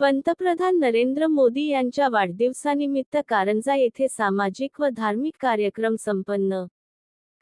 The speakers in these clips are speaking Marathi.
पंतप्रधान नरेंद्र मोदी यांच्या वाढदिवसानिमित्त कारंजा येथे सामाजिक व धार्मिक कार्यक्रम संपन्न.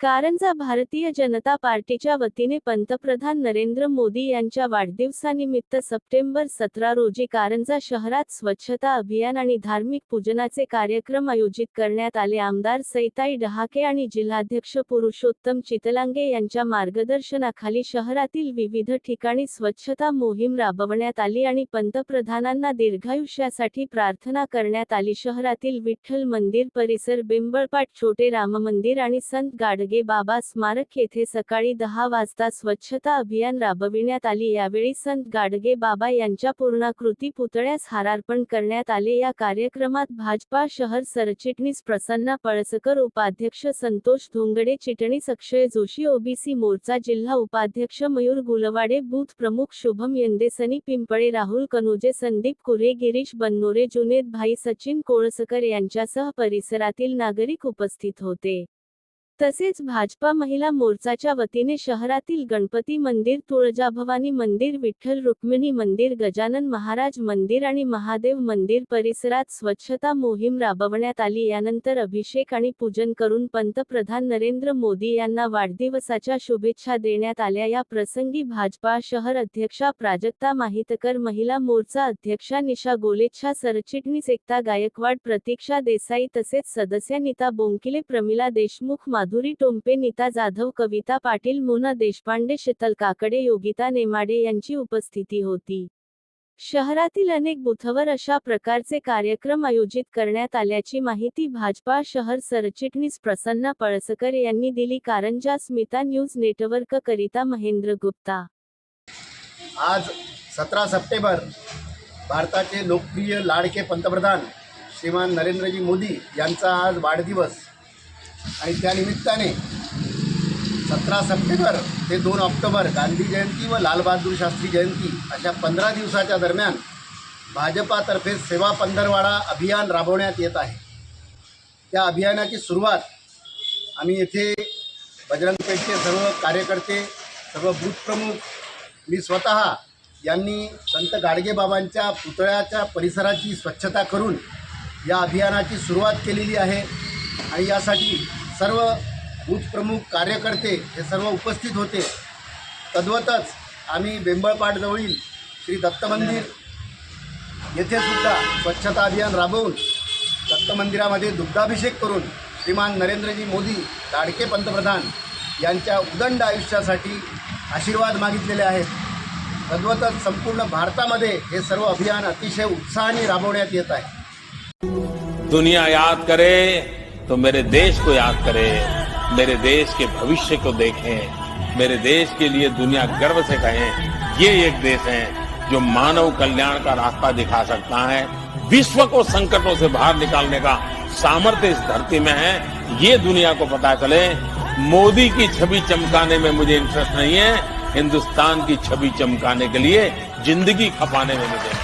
कारंजा भारतीय जनता पार्टीच्या वतीने पंतप्रधान नरेंद्र मोदी यांच्या वाढदिवसानिमित्त सप्टेंबर 17 रोजी कारंजा शहरात स्वच्छता अभियान आणि धार्मिक पूजनाचे कार्यक्रम आयोजित करण्यात आले. आमदार सईताई डहाके आणि जिल्हाध्यक्ष पुरुषोत्तम चितलांगे यांच्या मार्गदर्शनाखाली शहरातील विविध ठिकाणी स्वच्छता मोहीम राबवण्यात आली आणि पंतप्रधानांना दीर्घायुष्यासाठी प्रार्थना करण्यात आली. शहरातील विठ्ठल मंदिर परिसर, बेंबळपाट, छोटे राम मंदिर आणि संत गाडगे बाबा स्मारक येथे सकाळी 10 वाजता स्वच्छता अभियान राबविण्यात आली. यावेळी संत गाडगे बाबा यांच्या पूर्णाकृती पुतळ्यास हारार्पण करण्यात आले. या कार्यक्रमात भाजपा शहर सरचिटणीस प्रसन्ना पळसकर, उपाध्यक्ष संतोष धोंगडे, चिटणीस अक्षय जोशी, ओबीसी मोर्चा जिल्हा उपाध्यक्ष मयूर गुलवाडे, बूथ प्रमुख शुभम यंदे, सनी पिंपळे, राहुल कनोजे, संदीप कुरे, गिरीश बन्नोरे, जुनेद भाई, सचिन कोळसकर यांच्यासह परिसरातील नागरिक उपस्थित होते. तसेच भाजपा महिला मोर्चाच्या वतीने शहरातील गणपती मंदिर, तुळजाभवानी मंदिर, विठ्ठल रुक्मिणी मंदिर, गजानन महाराज मंदिर आणि महादेव मंदिर परिसरात स्वच्छता मोहीम राबवण्यात आली. यानंतर अभिषेक आणि पूजन करून पंतप्रधान नरेंद्र मोदी यांना वाढदिवसाच्या शुभेच्छा देण्यात आल्या. या प्रसंगी भाजपा शहर अध्यक्षा प्राजक्ता माहितकर, महिला मोर्चा अध्यक्षा निशा गोलेच्छा, सरचिटणीस एकता गायकवाड, प्रतीक्षा देसाई तसेच सदस्य नीता बोंकिले, प्रमिला देशमुख, माधुरी टोंपे, नीता जाधव, कविता पाटील, मोना देशपांडे, शीतल काकडे, योगिता नेमाडे यांची उपस्थिती होती. शहरातील अनेक बूथवर अशा प्रकारचे कार्यक्रम आयोजित करण्यात आल्याची माहिती भाजपा शहर सरचिटणीस प्रसन्ना पळसकर यांनी दिली. कारंजा स्मिता न्यूज नेटवर्क करिता महेंद्र गुप्ता. आज 17 सप्टेंबर भारताचे लोकप्रिय लाडके पंतप्रधान श्रीमान नरेंद्रजी मोदी यांचा आज वाढदिवस आणि त्यानिमित्ताने 17 सप्टेंबर ते 2 ऑक्टोबर गांधी जयंती व लालबहादूर शास्त्री जयंती अशा 15 दिवसाच्या दरम्यान भाजपातर्फे सेवा पंधरवाडा अभियान राबवण्यात येत आहे. त्या अभियानाची सुरुवात आम्ही येथे बजरंग पेठचे सर्व कार्यकर्ते, सर्व बूथ प्रमुख, मी स्वतः यांनी संत गाडगे बाबांच्या पुतळ्याच्या परिसराची स्वच्छता करून या अभियानाची सुरुवात केलेली आहे. आणि यासाठी सर्व बूथ प्रमुख, कार्यकर्ते हे सर्व उपस्थित होते. तद्वतच आम्ही बेंबळपाटजवळील श्री दत्त मंदिर येथे सुद्धा स्वच्छता अभियान राबवून दत्त मंदिरामध्ये दुग्धाभिषेक करून श्रीमान नरेंद्रजी मोदी लाडके पंतप्रधान यांच्या उदंड आयुष्यासाठी आशीर्वाद मागितलेले आहेत. तद्वतच संपूर्ण भारतामध्ये हे सर्व अभियान अतिशय उत्साहाने राबवण्यात येत आहे. दुनिया याद करे तो मेरे देश को याद करे, मेरे देश के भविष्य को देखें, मेरे देश के लिए दुनिया गर्व से कहें ये एक देश है जो मानव कल्याण का रास्ता दिखा सकता है. विश्व को संकटों से बाहर निकालने का सामर्थ्य इस धरती में है. ये दुनिया को पता चले. मोदी की छवि चमकाने में मुझे इंटरेस्ट नहीं है, हिंदुस्तान की छवि चमकाने के लिए जिंदगी खपाने में मुझे